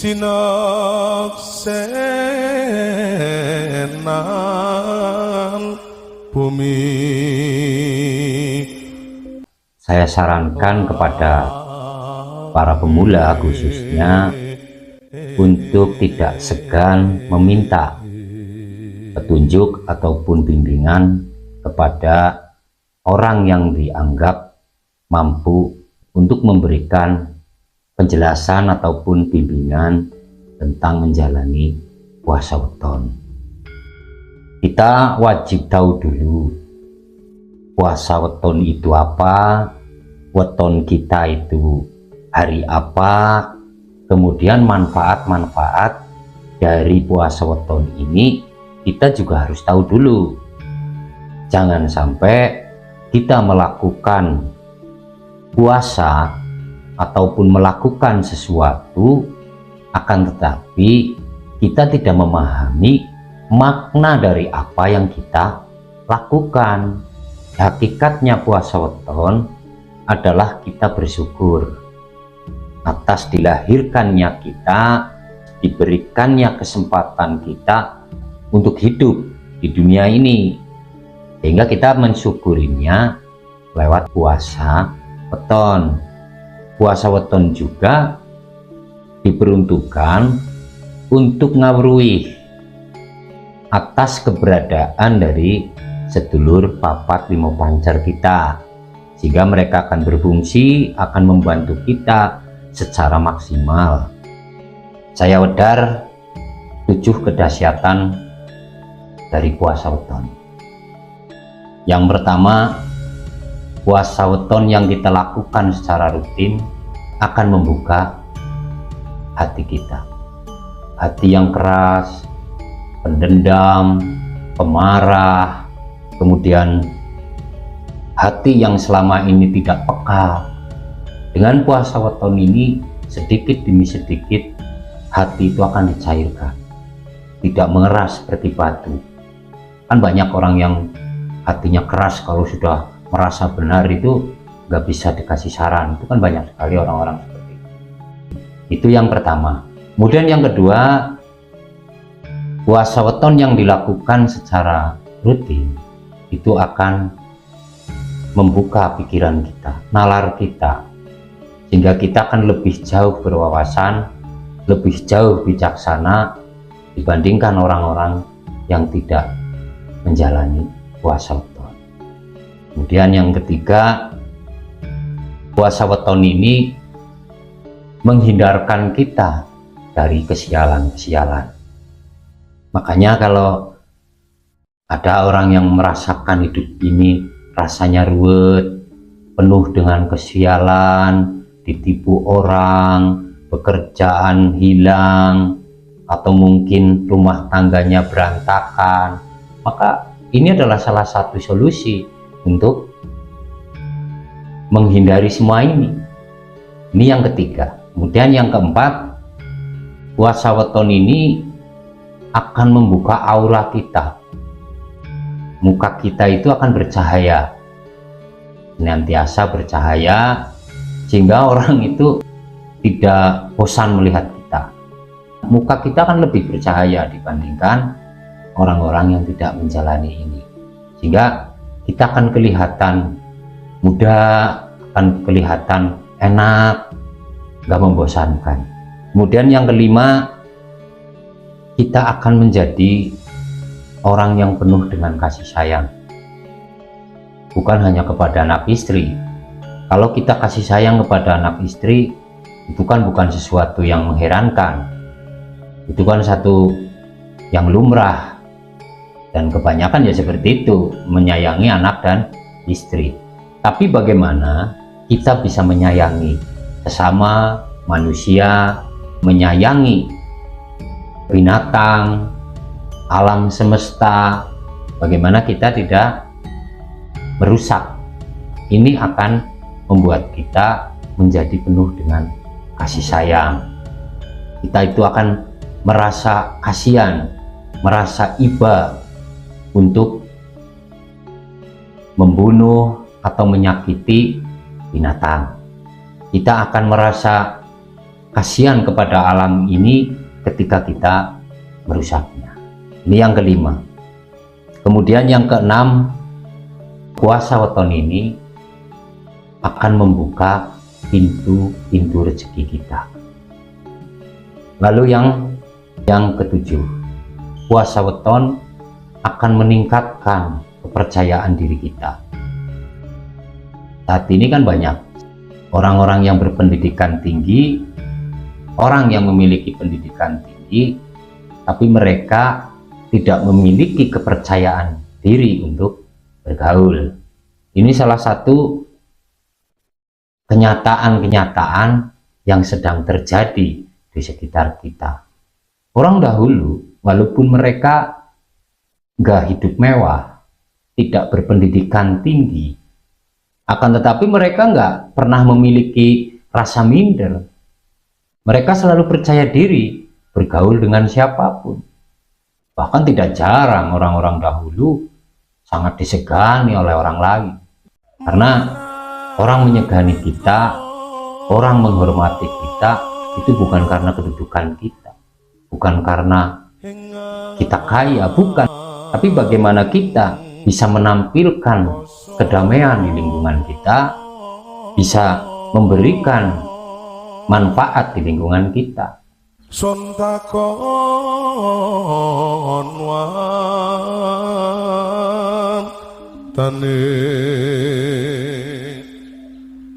sinaksenan bumi. Saya sarankan kepada para pemula khususnya untuk tidak segan meminta petunjuk ataupun bimbingan kepada orang yang dianggap mampu untuk memberikan penjelasan ataupun bimbingan tentang menjalani puasa weton. Kita wajib tahu dulu puasa weton itu apa, weton kita itu hari apa, kemudian manfaat-manfaat dari puasa weton ini kita juga harus tahu dulu. Jangan sampai kita melakukan puasa ataupun melakukan sesuatu akan tetapi kita tidak memahami makna dari apa yang kita lakukan. Hakikatnya puasa weton adalah kita bersyukur atas dilahirkannya kita, diberikannya kesempatan kita untuk hidup di dunia ini, sehingga kita mensyukurinya lewat puasa weton. Puasa weton juga diperuntukkan untuk ngawruih atas keberadaan dari sedulur papat limo pancar kita, sehingga mereka akan berfungsi, akan membantu kita secara maksimal. Saya wedar 7 kedahsyatan dari puasa weton. Yang pertama, puasa weton yang kita lakukan secara rutin akan membuka hati kita. Hati yang keras, pendendam, pemarah, kemudian hati yang selama ini tidak peka. Dengan puasa weton ini sedikit demi sedikit hati itu akan dicairkan, tidak mengeras seperti batu. Kan banyak orang yang hatinya keras, kalau sudah merasa benar itu nggak bisa dikasih saran. Itu kan banyak sekali orang-orang seperti itu. Itu yang pertama. Kemudian yang kedua, puasa weton yang dilakukan secara rutin itu akan membuka pikiran kita, nalar kita, sehingga kita akan lebih jauh berwawasan, lebih jauh bijaksana dibandingkan orang-orang yang tidak menjalani puasa weton. Kemudian yang ketiga, puasa weton ini menghindarkan kita dari kesialan-kesialan. Makanya kalau ada orang yang merasakan hidup ini rasanya ruwet, penuh dengan kesialan, ditipu orang, pekerjaan hilang, atau mungkin rumah tangganya berantakan, maka ini adalah salah satu solusi untuk menghindari semua ini. Ini yang ketiga. Kemudian yang keempat, puasa weton ini akan membuka aura kita. Muka kita itu akan bercahaya, senantiasa bercahaya, sehingga orang itu tidak bosan melihat kita. Muka kita akan lebih bercahaya dibandingkan orang-orang yang tidak menjalani ini, sehingga kita akan kelihatan muda, akan kelihatan enak, nggak membosankan. Kemudian yang kelima, kita akan menjadi orang yang penuh dengan kasih sayang, bukan hanya kepada anak istri. Kalau kita kasih sayang kepada anak istri, itu kan bukan sesuatu yang mengherankan, itu kan satu yang lumrah, dan kebanyakan ya seperti itu, menyayangi anak dan istri. Tapi bagaimana kita bisa menyayangi sesama manusia, menyayangi binatang, alam semesta, bagaimana kita tidak merusak? Ini akan membuat kita menjadi penuh dengan kasih sayang. Kita itu akan merasa kasihan, merasa iba untuk membunuh atau menyakiti binatang. Kita akan merasa kasihan kepada alam ini ketika kita merusaknya. Ini yang kelima. Kemudian yang keenam, puasa weton ini akan membuka pintu-pintu rezeki kita. Lalu yang ketujuh, puasa weton akan meningkatkan kepercayaan diri kita. Saat ini kan banyak orang-orang yang berpendidikan tinggi, orang yang memiliki pendidikan tinggi, tapi mereka tidak memiliki kepercayaan diri untuk bergaul. Ini salah satu kenyataan-kenyataan yang sedang terjadi di sekitar kita. Orang dahulu, walaupun mereka nggak hidup mewah, tidak berpendidikan tinggi, akan tetapi mereka nggak pernah memiliki rasa minder. Mereka selalu percaya diri bergaul dengan siapapun. Bahkan tidak jarang orang-orang dahulu sangat disegani oleh orang lain. Karena orang menyegani kita, orang menghormati kita, itu bukan karena kedudukan kita, bukan karena kita kaya, bukan. Tapi bagaimana kita bisa menampilkan kedamaian di lingkungan kita, bisa memberikan manfaat di lingkungan kita. Sontakon wan tane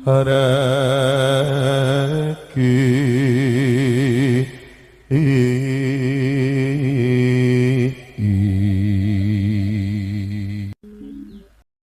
haraki